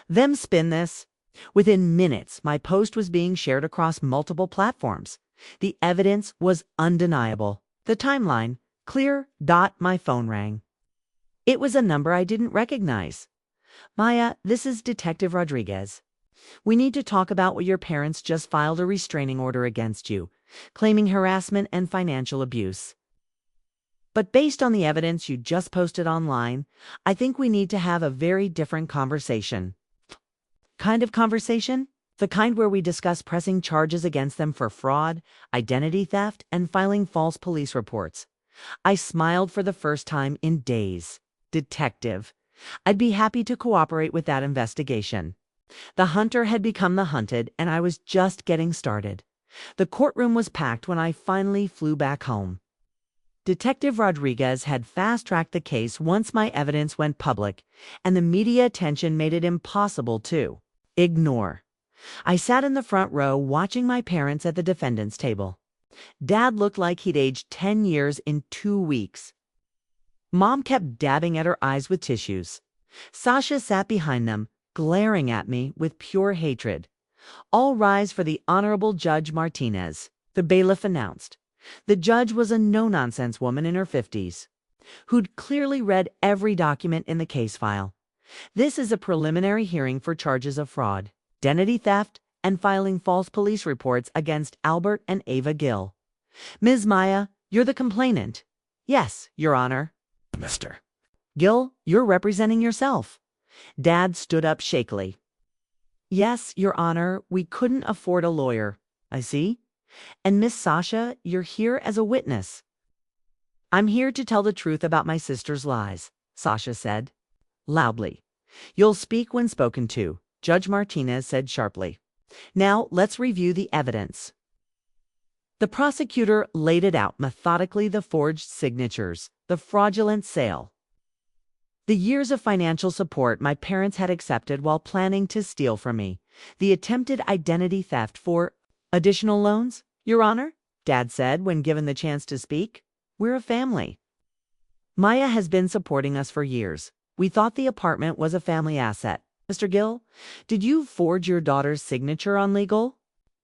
Them spin this. Within minutes, my post was being shared across multiple platforms. The evidence was undeniable. The timeline, clear. My phone rang. It was a number I didn't recognize. Maya, this is Detective Rodriguez. We need to talk about what your parents just filed a restraining order against you, claiming harassment and financial abuse. But based on the evidence you just posted online, I think we need to have a very different conversation. Kind of conversation? The kind where we discuss pressing charges against them for fraud, identity theft, and filing false police reports. I smiled for the first time in days. Detective. I'd be happy to cooperate with that investigation. The hunter had become the hunted, and I was just getting started. The courtroom was packed when I finally flew back home. Detective Rodriguez had fast-tracked the case once my evidence went public, and the media attention made it impossible to ignore. I sat in the front row watching my parents at the defendant's table. Dad looked like he'd aged 10 years in 2 weeks. Mom kept dabbing at her eyes with tissues. Sasha sat behind them, glaring at me with pure hatred. All rise for the Honorable Judge Martinez, the bailiff announced. The judge was a no-nonsense woman in her 50s, who'd clearly read every document in the case file. This is a preliminary hearing for charges of fraud, identity theft, and filing false police reports against Albert and Ava Gill. Ms. Maya, you're the complainant. Yes, Your Honor. Mr. Gill, you're representing yourself. Dad stood up shakily. Yes, Your Honor, we couldn't afford a lawyer. I see. And Miss Sasha, you're here as a witness. I'm here to tell the truth about my sister's lies, Sasha said, loudly. You'll speak when spoken to, Judge Martinez said sharply. Now let's review the evidence. The prosecutor laid it out methodically: the forged signatures, the fraudulent sale, the years of financial support my parents had accepted while planning to steal from me, the attempted identity theft for additional loans. Your Honor, Dad said when given the chance to speak, we're a family. Maya has been supporting us for years. We thought the apartment was a family asset. Mr. Gill, did you forge your daughter's signature on legal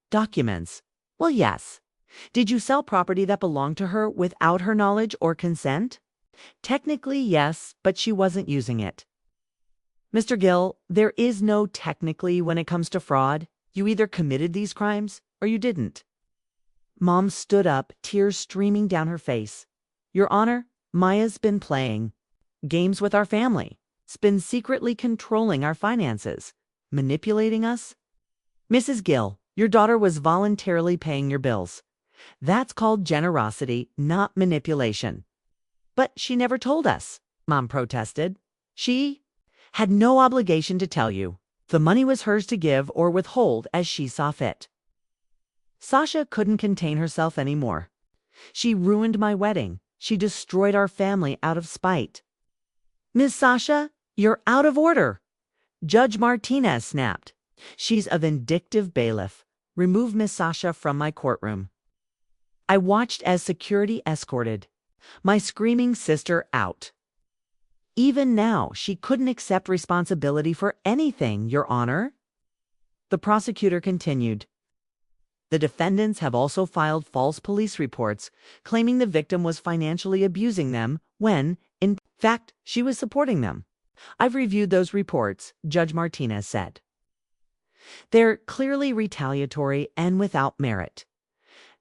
documents? Well, yes. Did you sell property that belonged to her without her knowledge or consent? Technically, yes, but she wasn't using it. Mr. Gill, there is no technically when it comes to fraud. You either committed these crimes or you didn't. Mom stood up, tears streaming down her face. Your Honor, Maya's been playing games with our family. It's been secretly controlling our finances, manipulating us. Mrs. Gill, your daughter was voluntarily paying your bills. That's called generosity, not manipulation. But she never told us, Mom protested. She had no obligation to tell you. The money was hers to give or withhold as she saw fit. Sasha couldn't contain herself anymore. She ruined my wedding. She destroyed our family out of spite. Miss Sasha, you're out of order. Judge Martinez snapped. She's a vindictive bailiff. Remove Miss Sasha from my courtroom. I watched as security escorted my screaming sister out. Even now, she couldn't accept responsibility for anything, Your Honor. The prosecutor continued. The defendants have also filed false police reports claiming the victim was financially abusing them when, in fact, she was supporting them. I've reviewed those reports, Judge Martinez said. They're clearly retaliatory and without merit.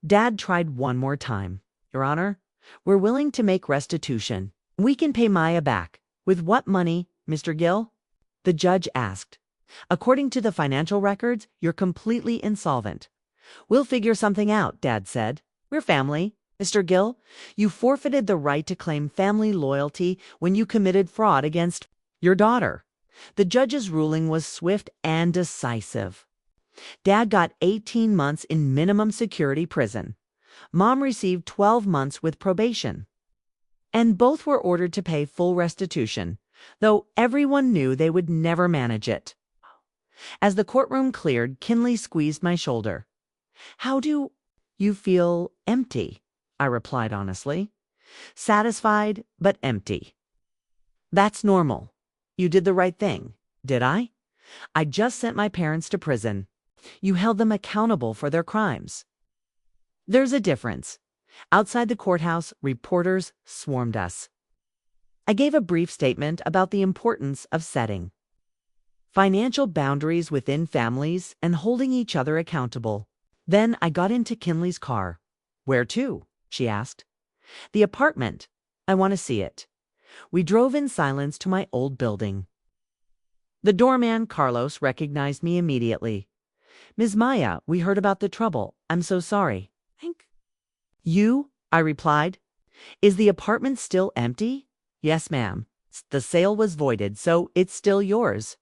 Dad tried one more time. Your Honor, we're willing to make restitution. We can pay Maya back. With what money, Mr. Gill? The judge asked. According to the financial records, you're completely insolvent. We'll figure something out, Dad said. We're family. Mr. Gill, you forfeited the right to claim family loyalty when you committed fraud against your daughter. The judge's ruling was swift and decisive. Dad got 18 months in minimum security prison. Mom received 12 months with probation. And both were ordered to pay full restitution, though everyone knew they would never manage it. As the courtroom cleared, Kinley squeezed my shoulder. How do you feel? Empty, I replied honestly. Satisfied, but empty. That's normal. You did the right thing, did I? I just sent my parents to prison. You held them accountable for their crimes. There's a difference. Outside the courthouse, reporters swarmed us. I gave a brief statement about the importance of setting financial boundaries within families and holding each other accountable. Then I got into Kinley's car. Where to? She asked. The apartment. I want to see it. We drove in silence to my old building. The doorman, Carlos, recognized me immediately. Ms. Maya, we heard about the trouble. I'm so sorry. You? I replied. Is the apartment still empty? Yes, ma'am. The sale was voided, so it's still yours.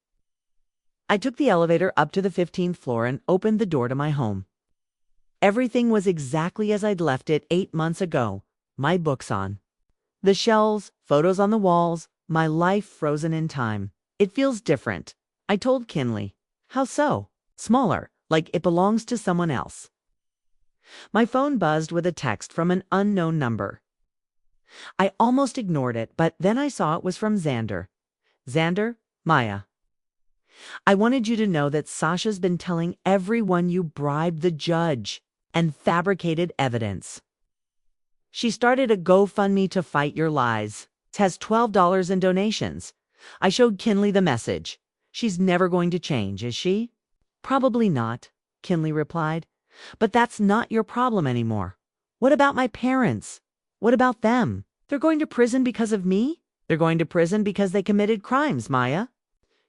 I took the elevator up to the 15th floor and opened the door to my home. Everything was exactly as I'd left it 8 months ago. My books on the shelves, photos on the walls, my life frozen in time. It feels different, I told Kinley. How so? Smaller, like it belongs to someone else. My phone buzzed with a text from an unknown number. I almost ignored it, but then I saw it was from Xander. Xander, Maya. I wanted you to know that Sasha's been telling everyone you bribed the judge and fabricated evidence. She started a GoFundMe to fight your lies. It has $12 in donations. I showed Kinley the message. She's never going to change, is she? Probably not, Kinley replied. But that's not your problem anymore. What about my parents? What about them? They're going to prison because of me? They're going to prison because they committed crimes, Maya.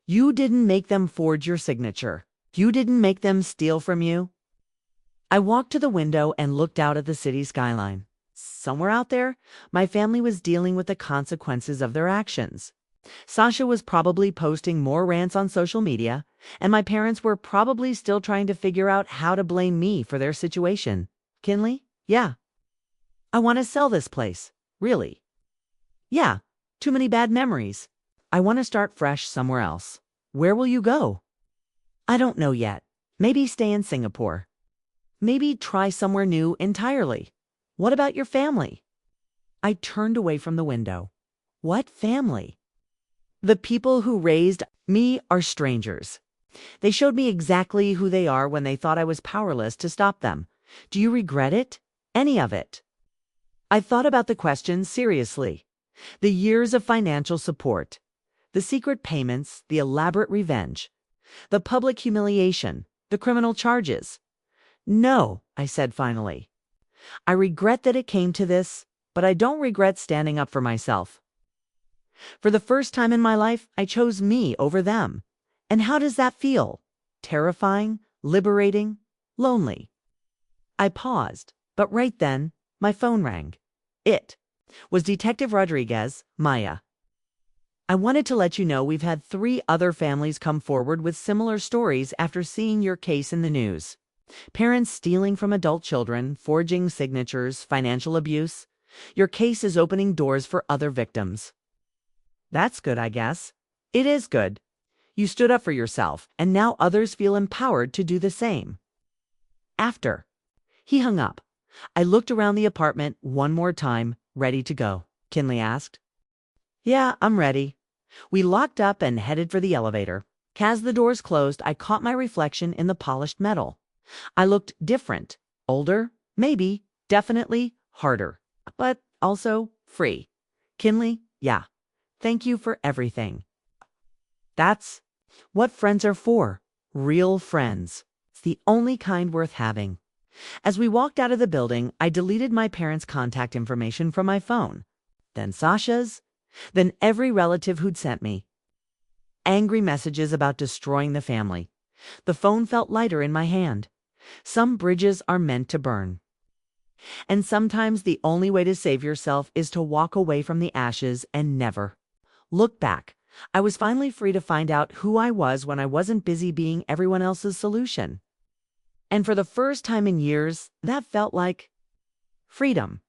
You didn't make them forge your signature. You didn't make them steal from you. I walked to the window and looked out at the city skyline. Somewhere out there, my family was dealing with the consequences of their actions. Sasha was probably posting more rants on social media, and my parents were probably still trying to figure out how to blame me for their situation. Kinley? Yeah. I want to sell this place. Really? Yeah. Too many bad memories. I want to start fresh somewhere else. Where will you go? I don't know yet. Maybe stay in Singapore. Maybe try somewhere new entirely. What about your family? I turned away from the window. What family? The people who raised me are strangers. They showed me exactly who they are when they thought I was powerless to stop them. Do you regret it? Any of it? I thought about the question seriously. The years of financial support, the secret payments, the elaborate revenge, the public humiliation, the criminal charges. No, I said finally. I regret that it came to this, but I don't regret standing up for myself. For the first time in my life, I chose me over them. And how does that feel? Terrifying, liberating, lonely. I paused, but right then, my phone rang. It was Detective Rodriguez, Maya. I wanted to let you know we've had 3 other families come forward with similar stories after seeing your case in the news. Parents stealing from adult children, forging signatures, financial abuse. Your case is opening doors for other victims. That's good, I guess. It is good. You stood up for yourself, and now others feel empowered to do the same. After he hung up, I looked around the apartment one more time, ready to go. Kinley asked. Yeah, I'm ready. We locked up and headed for the elevator. As the doors closed, I caught my reflection in the polished metal. I looked different, older, maybe, definitely harder, but also free. Kinley, yeah. Thank you for everything. That's what friends are for. Real friends. It's the only kind worth having. As we walked out of the building, I deleted my parents' contact information from my phone. Then Sasha's. Then every relative who'd sent me. angry messages about destroying the family. The phone felt lighter in my hand. Some bridges are meant to burn. And sometimes the only way to save yourself is to walk away from the ashes and never look back. I was finally free to find out who I was when I wasn't busy being everyone else's solution. And for the first time in years, that felt like freedom.